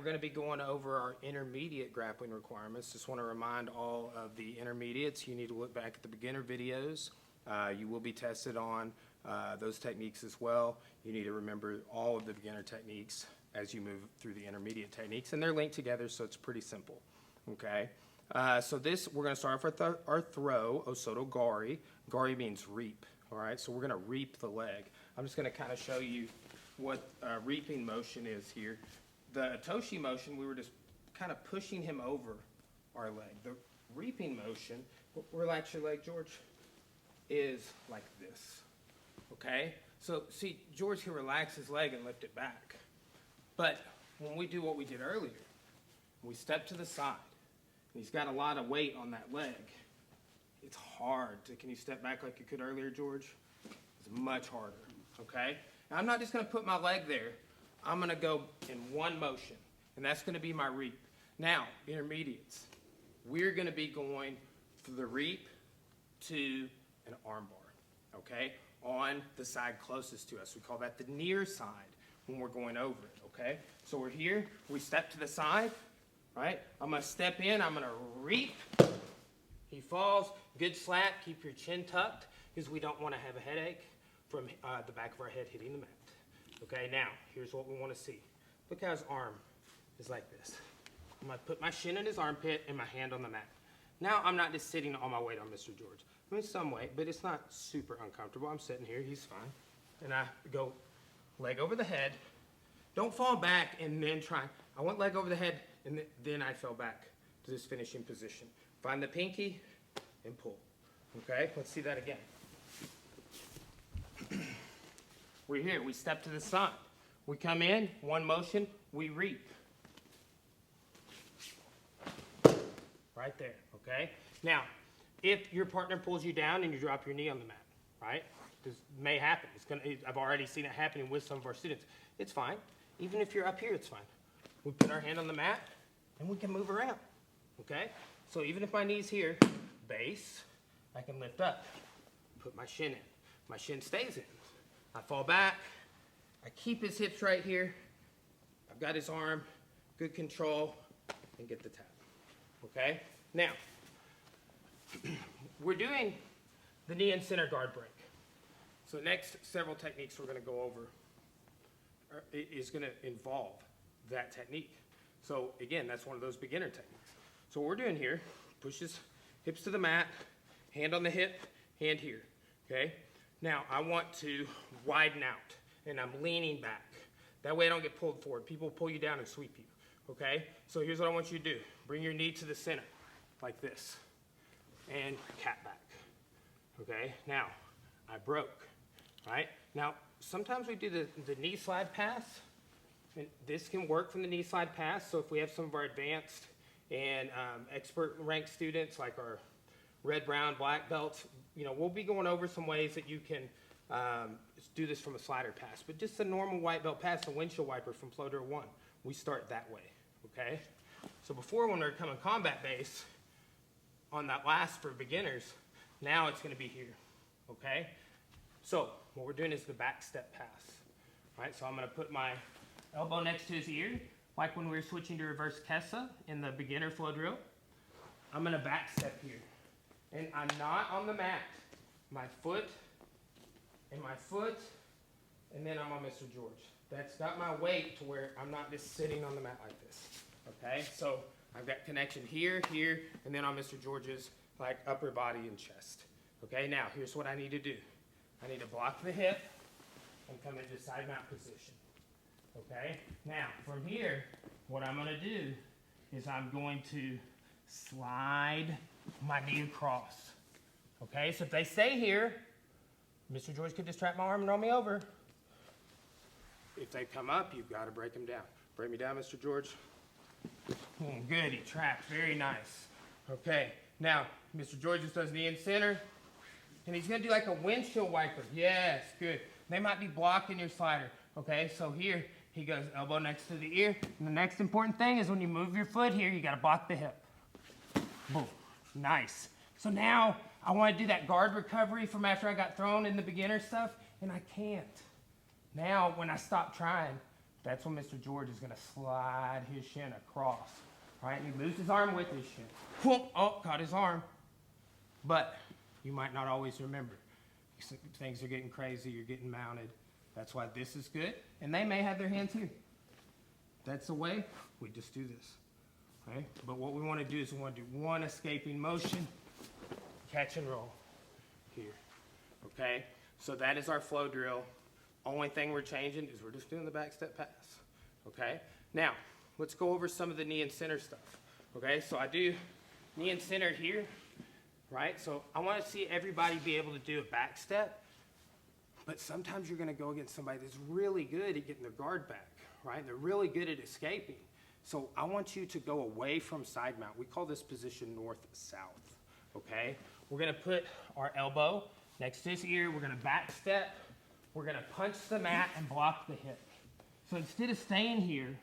going to be going over our intermediate grappling requirements. Just want to remind all of the intermediates, you need to look back at the beginner videos. You will be tested on those techniques as well. You need to remember all of the beginner techniques as you move through the intermediate techniques, and they're linked together, so it's pretty simple. Okay, so we're going to start off with our throw, O-Soto-Gari. Gari means reap. All right, so we're going to reap the leg. I'm just going to kind of show you what reaping motion is here. The Toshi motion, we were just kind of pushing him over our leg. The reaping motion, relax your leg, George, is like this. Okay, so see, George can relax his leg and lift it back. But when we do what we did earlier, we step to the side, and he's got a lot of weight on that leg. It's hard. Can you step back like you could earlier, George? It's much harder, okay? Now, I'm not just going to put my leg there. I'm going to go in one motion, and that's going to be my reap. Now, intermediates, we're going to be going from the reap to an armbar, okay, on the side closest to us. We call that the near side when we're going over it, okay? So we're here. We step to the side, right? I'm going to step in. I'm going to reap. He falls. Good slap. Keep your chin tucked because we don't want to have a headache from the back of our head hitting the mat. Okay, now, here's what we want to see. Look how his arm is like this. I'm going to put my shin in his armpit and my hand on the mat. Now, I'm not just sitting all my weight on Mr. George. I mean, some weight, but it's not super uncomfortable. I'm sitting here. He's fine. And I go leg over the head. Don't fall back and then try. I went leg over the head, and then I fell back to this finishing position. Find the pinky and pull. Okay, let's see that again. We're here. We step to the side. We come in, one motion, we reap. Right there, okay? Now, if your partner pulls you down and you drop your knee on the mat, right? This may happen. I've already seen it happening with some of our students. It's fine. Even if you're up here, it's fine. We put our hand on the mat and we can move around, okay? So even if my knee's here, base, I can lift up, put my shin in. My shin stays in. I fall back. I keep his hips right here. I've got his arm, good control, and get the tap. Okay? Now, we're doing the knee and center guard break. So the next several techniques we're going to go over is going to involve that technique. So again, that's one of those beginner techniques. So what we're doing here, push his hips to the mat, hand on the hip, hand here. Okay? Now, I want to widen out, and I'm leaning back. That way I don't get pulled forward. People pull you down and sweep you, okay? So here's what I want you to do. Bring your knee to the center, like this, and cat back, okay? Now, I broke, right? Now, sometimes we do the knee slide pass, and this can work from the knee slide pass. So if we have some of our advanced and expert ranked students, like our red, brown, black belts, you know, we'll be going over some ways that you can do this from a slider pass. But just a normal white belt pass, a windshield wiper from floater 1, we start that way, okay? So before, when we were coming combat base, on that last for beginners, now it's going to be here, okay? So what we're doing is the back step pass, right? So I'm going to put my elbow next to his ear, like when we were switching to reverse Kessa in the beginner flow drill. I'm going to back step here. And I'm not on the mat. My foot, and then I'm on Mr. George. That's got my weight to where I'm not just sitting on the mat like this, okay? So I've got connection here, here, and then on Mr. George's, like, upper body and chest. Okay, now, here's what I need to do. I need to block the hip and come into side mount position, okay? Now, from here, what I'm gonna do is I'm going to slide my knee across. Okay, so if they stay here, Mr. George could just trap my arm and roll me over. If they come up, you've got to break them down. Break me down, Mr. George. Good, he trapped, very nice. Okay, now, Mr. George just does knee in center, and he's gonna do like a windshield wiper. Yes, good. They might be blocking your slider. Okay, so here, he goes elbow next to the ear, and the next important thing is when you move your foot here, you gotta block the hip. Boom. Nice. So now I want to do that guard recovery from after I got thrown in the beginner stuff, and I can't. Now, when I stop trying, That's when Mr. George is gonna slide his shin across, right? And he moves his arm with his shin. Whoop, oh, caught his arm. But you might not always remember. Things are getting crazy, you're getting mounted. That's why this is good. And they may have their hands here. That's the way we just do this, okay? But what we wanna do is we wanna do one escaping motion, catch and roll here, okay? So that is our flow drill. Only thing we're changing is we're just doing the back step pass, okay? Now, let's go over some of the knee and center stuff, okay? So I do knee and center here, right? So I want to see everybody be able to do a back step, but sometimes you're going to go against somebody that's really good at getting their guard back, right? They're really good at escaping. So I want you to go away from side mount. We call this position north-south, okay? We're going to put our elbow next to his ear. We're going to back step. We're gonna punch the mat and block the hip. So instead of staying here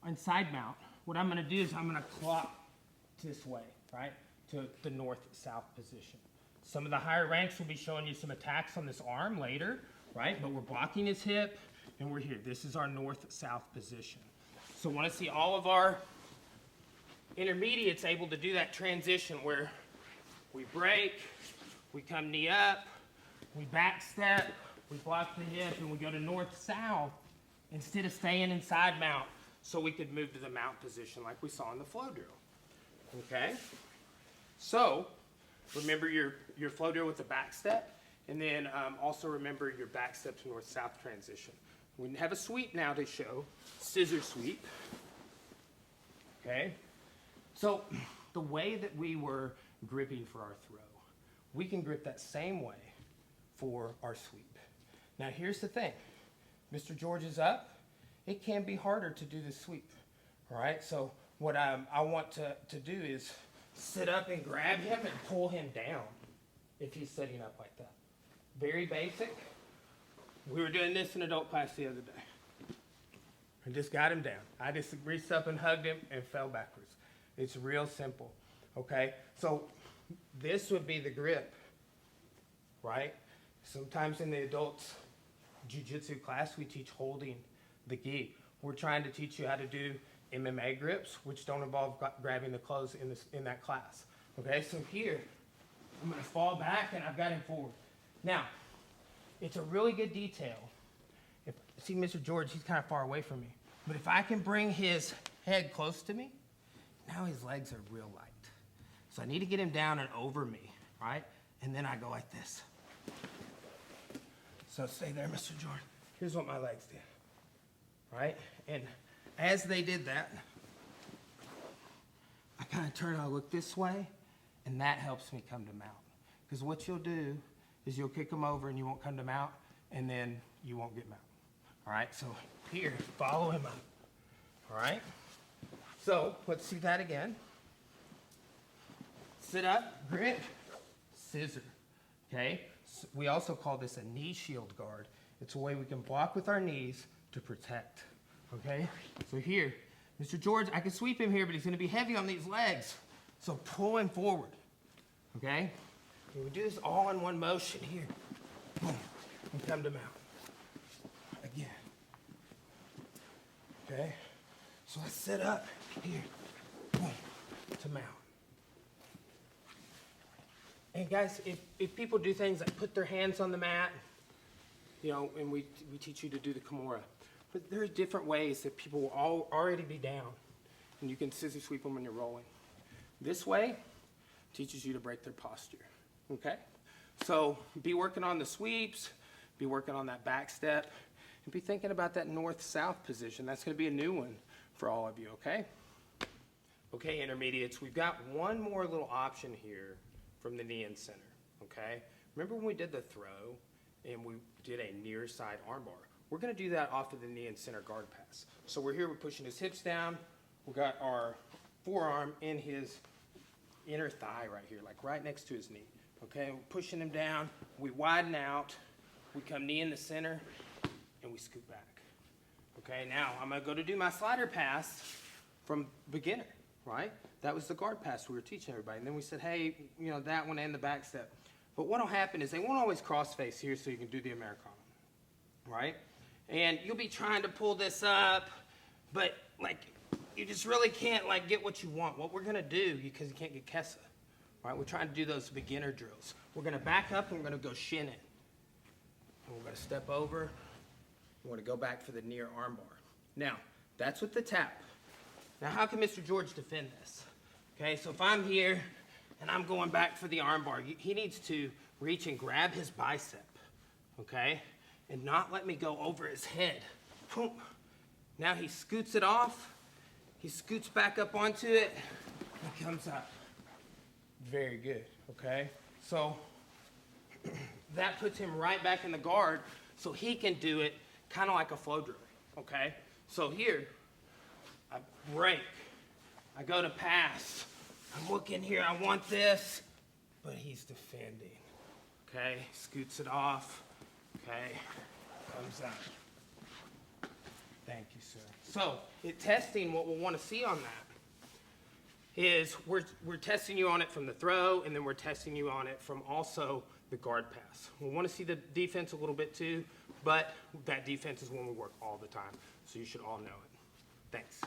on side mount, what I'm gonna do is I'm gonna clock this way, right? To the north-south position. Some of the higher ranks will be showing you some attacks on this arm later, right? But we're blocking his hip and we're here. This is our north-south position. So I wanna see all of our intermediates able to do that transition where we break, we come knee up, we back step, we block the hip, and we go to north-south instead of staying in side mount so we could move to the mount position like we saw in the flow drill, okay? So remember your flow drill with the back step, and then also remember your back step to north-south transition. We have a sweep now to show, scissor sweep, okay? So the way that we were gripping for our throw, we can grip that same way for our sweep. Now here's the thing, Mr. George is up, it can be harder to do the sweep, all right? So what I want to do is sit up and grab him and pull him down if he's sitting up like that. Very basic. We were doing this in adult class the other day. I just got him down. I just reached up and hugged him and fell backwards. It's real simple, okay? So this would be the grip, right? Sometimes in the adults jiu-jitsu class, we teach holding the gi. We're trying to teach you how to do MMA grips, which don't involve grabbing the clothes in that class. Okay, so here, I'm gonna fall back and I've got him forward. Now, it's a really good detail. See Mr. George, he's kind of far away from me. But if I can bring his head close to me, now his legs are real light. So I need to get him down and over me, right? And then I go like this. So stay there, Mr. George. Here's what my legs did, right? And as they did that, I kind of turn, I look this way, and that helps me come to mount. Because what you'll do is you'll kick them over and you won't come to mount, and then you won't get mount. All right, so here, follow him up. All right? So let's see that again. Sit up, grip, scissor, okay? So we also call this a knee shield guard. It's a way we can block with our knees to protect, okay? So here, Mr. George, I can sweep him here, but he's gonna be heavy on these legs. So pull him forward, okay? And we do this all in one motion here. Boom, and come to mount. Again, okay? So let's sit up here, boom, to mount. And guys, if people do things like put their hands on the mat, you know, and we teach you to do the Kimura, but there's different ways that people will already be down, and you can scissor sweep them when you're rolling. This way teaches you to break their posture, okay? So be working on the sweeps, be working on that back step, and be thinking about that north-south position. That's gonna be a new one for all of you, okay? Okay, intermediates, we've got one more little option here from the knee and center, okay? Remember when we did the throw and we did a near side armbar? We're gonna do that off of the knee and center guard pass. So we're here, we're pushing his hips down. We got our forearm in his inner thigh right here, like right next to his knee, okay? We're pushing him down, we widen out, we come knee in the center, and we scoot back. Okay, now I'm gonna go to do my slider pass from beginner, right? That was the guard pass we were teaching everybody. And then we said, hey, you know, that one and the back step. But what'll happen is they won't always cross face here so you can do the Americana, right? and you'll be trying to pull this up, but like, you just really can't like get what you want. What we're gonna do, because you can't get Kessa, all right? We're trying to do those beginner drills. We're gonna back up and we're gonna go shin in. And we're gonna step over. We're gonna go back for the near armbar. Now, that's with the tap. Now, how can Mr. George defend this? Okay, so if I'm here and I'm going back for the armbar, he needs to reach and grab his bicep, okay? And not let me go over his head. Boom. Now he scoots it off. He scoots back up onto it and comes up. Very good, okay? So that puts him right back in the guard so he can do it kind of like a flow drill, okay? So here, I break. I go to pass. I'm looking here, I want this, but he's defending, okay? Scoots it off, okay? Comes up. Thank you, sir. So, in testing, what we'll want to see on that is we're testing you on it from the throw, and then we're testing you on it from also the guard pass. We want to see the defense a little bit too, but that defense is one we work all the time, so you should all know it. Thanks.